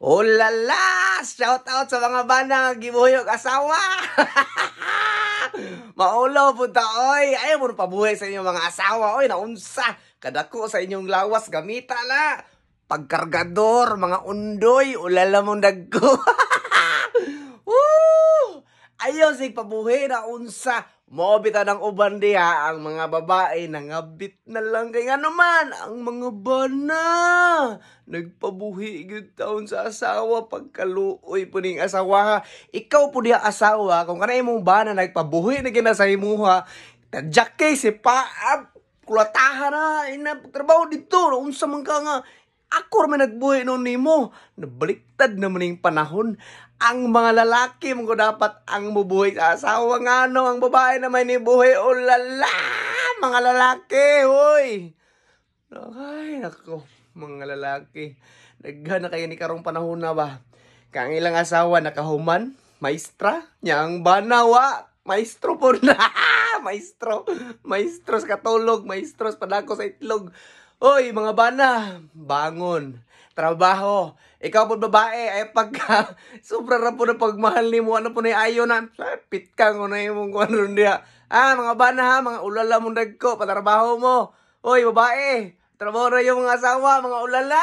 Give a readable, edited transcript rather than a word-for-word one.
Oh la la! Shout out sa mga bana nga gibuhiyog asawa! Maulaw po ta, oy! Ayaw mo pabuhay sa inyong mga asawa, oy! Naunsa! Kadako sa inyong lawas, gamita na! Pagkargador, mga undoy, ulala mong dagko! Woo! Ayaw sig pabuhay na unsa! Mobita ng uban diha ang mga babae nangabit na lang kay nga naman ang mga bana. Nagpabuhi gyud taon sa asawa pagkaluoy po ning asawa. Ikaw po diha asawa kung kanay imong bana nagpabuhi na gina sa imuha. Tadyak kay si paab kulatahan na ina trabaho dito unsa man ka nga ako man nagbuhi noon nimo. Nabaliktad naman ning panahon. Ang mga lalaki mo dapat ang mubuhay sa asawa nga no, ang babae naman ni buhay o lala, mga lalaki, hoy. Ay, nako, mga lalaki. Naghan na kayo ni karong panahon na ba? Kang ilang asawa nakahuman, maestra, nyang banawa, maestro po na, maestro sa katulog, maestro sa padako sa itlog. Hoy, mga bana, bangon, trabaho. Ikaw po babae, ay pagka sobra na po na pagmahal ni mo, ano po na ayo na, pit ka nga na yung mga ano niya. Mga bana ha, mga ulala mong dagko, patrabaho mo. Hoy, babae, trabaho na yung mga asawa, mga ulala.